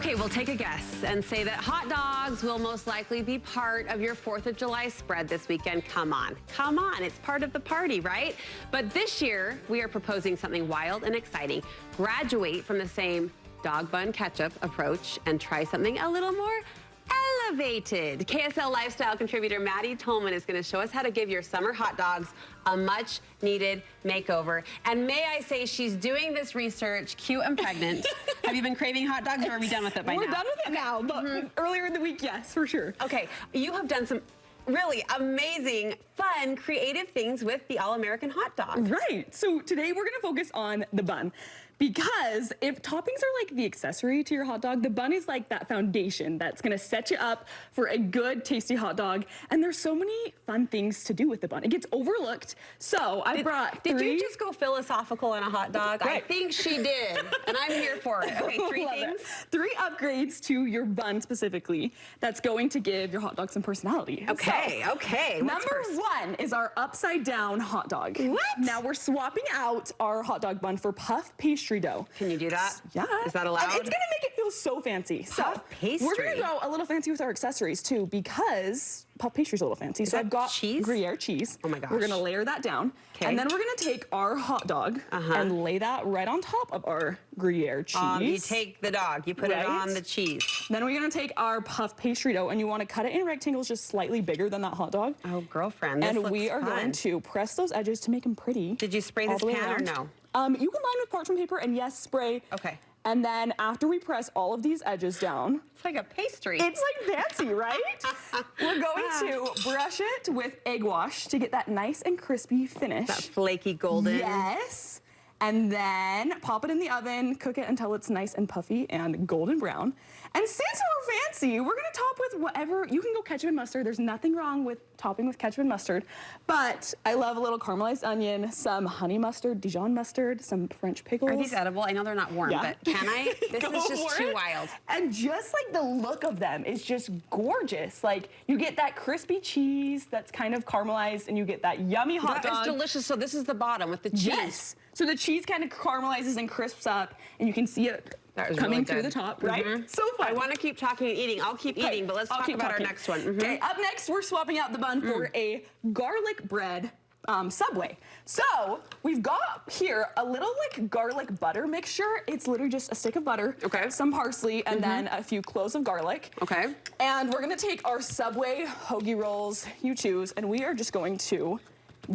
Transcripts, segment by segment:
Okay, we'll take a guess and say that hot dogs will most likely be part of your 4th of July spread this weekend. Come on, it's part of the party, right? But this year, we are proposing something wild and exciting. Graduate from the same dog bun ketchup approach and try something a little more elevated. KSL lifestyle contributor Maddy Tolman is going to show us how to give your summer hot dogs a much needed makeover. And may I say, she's doing this research, cute and pregnant. Have you been craving hot dogs, or are we done with it by now? We're done with it now, but earlier in the week, yes, for sure. Okay, you have done some really amazing, fun, creative things with the all-American hot dog. Right. So today we're going to focus on the bun. Because if toppings are like the accessory to your hot dog, the bun is like that foundation that's gonna set you up for a good, tasty hot dog. And there's so many fun things to do with the bun. It gets overlooked. So I brought Did you just go philosophical on a hot dog? Right. I think she did, and I'm here for it. Okay, 3 things. 3 upgrades to your bun specifically that's going to give your hot dog some personality. Okay, so, okay. Number 1 is our upside down hot dog. What? Now we're swapping out our hot dog bun for puff pastry dough. Can you do that? Yeah. Is that allowed? And it's gonna make it feel so fancy. Puff pastry. We're gonna go a little fancy with our accessories too, because puff pastry's a little fancy. So I've got cheese? Gruyere cheese. Oh my gosh. We're gonna layer that down. Okay. And then we're gonna take our hot dog and lay that right on top of our Gruyere cheese. You take the dog, you put it on the cheese. Then we're gonna take our puff pastry dough, and you wanna cut it in rectangles just slightly bigger than that hot dog. Oh, girlfriend, this looks we are fun. going to press those edges to make them pretty. Did you spray this pan or no? You can line with parchment paper and yes, spray. Okay. And then after we press all of these edges down. It's like a pastry. It's like fancy, right? We're going to brush it with egg wash to get that nice and crispy finish. That flaky golden. Yes. And then pop it in the oven, cook it until it's nice and puffy and golden brown. And since we're fancy, we're gonna top with whatever. You can go ketchup and mustard. There's nothing wrong with topping with ketchup and mustard. But I love a little caramelized onion, some honey mustard, Dijon mustard, some French pickles. Are these edible? I know they're not warm, but can I? This is just too wild. And just like the look of them is just gorgeous. Like you get that crispy cheese that's kind of caramelized, and you get that yummy hot dog. That is delicious. So this is the bottom with the cheese. Yes. So the cheese kind of caramelizes and crisps up, and you can see it coming through the top, right? So fun. I want to keep talking and eating. I'll keep eating, but let's talk about our next one. Okay, up next, we're swapping out the bun for a garlic bread Subway. So we've got here a little like garlic butter mixture. It's literally just a stick of butter, some parsley, and then a few cloves of garlic. Okay. And we're gonna take our Subway hoagie rolls, you choose, and we are just going to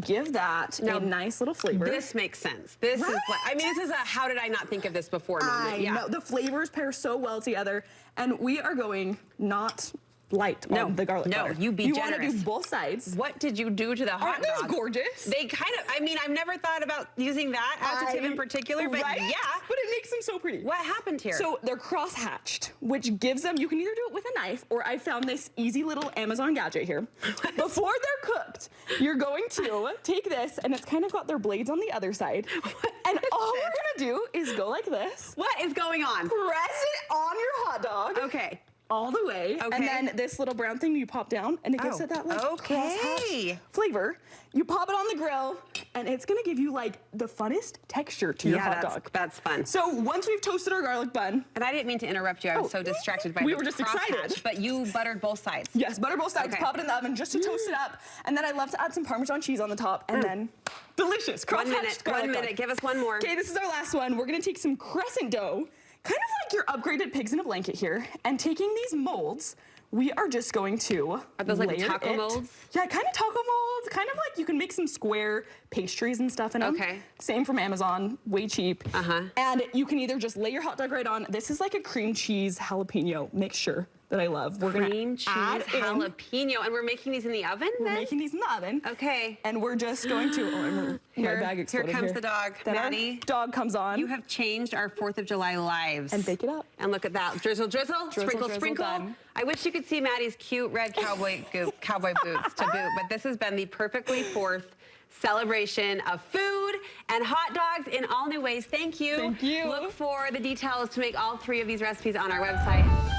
give that a nice little flavor. This makes sense. This is like, I mean, this is a how did I not think of this before moment. I know. The flavors pair so well together, and we are going not light on the garlic butter. You be generous. You want to do both sides. What did you do to the hot dog? Aren't those gorgeous? They kind of, I mean, I've never thought about using that adjective in particular, but yeah. But it makes them so pretty. What happened here? So they're cross-hatched, which gives them, you can either do it with a knife, or I found this easy little Amazon gadget here. Before they're cooked, you're going to take this, and it's kind of got their blades on the other side. And all we're gonna do is go like this. What is going on? Press it on your hot dog. Okay. All the way, and then this little brown thing you pop down, and it gives it that like cross-hatch flavor. You pop it on the grill, and it's gonna give you like the funnest texture to your hot dog. That's fun. So once we've toasted our garlic bun, and I didn't mean to interrupt you. I was so distracted by we were just excited. But you buttered both sides. Yes, butter both sides. Pop it in the oven just to toast it up, and then I love to add some Parmesan cheese on the top, and then delicious. 1 minute. 1 minute. Give us one more. Okay, this is our last one. We're gonna take some crescent dough. Kind of like your upgraded pigs in a blanket here, and taking these molds, we are just going to Are those like taco molds? Yeah, kind of taco molds, kind of like you can make some square pastries and stuff in them. Okay. Same from Amazon, way cheap. And you can either just lay your hot dog right on. This is like a cream cheese jalapeno mixture that I love. We're cream cheese jalapeno, and we're making these in the oven. We're making these in the oven. Okay. And we're just going to. My bag exploded. Here comes the dog, Maddy. Dog comes on. You have changed our 4th of July lives. And bake it up. And look at that. Drizzle, drizzle, sprinkle, sprinkle. Done. I wish you could see Maddy's cute red cowboy boots to boot, but this has been the perfectly 4th celebration of food and hot dogs in all new ways. Thank you. Thank you. Look for the details to make all 3 of these recipes on our website.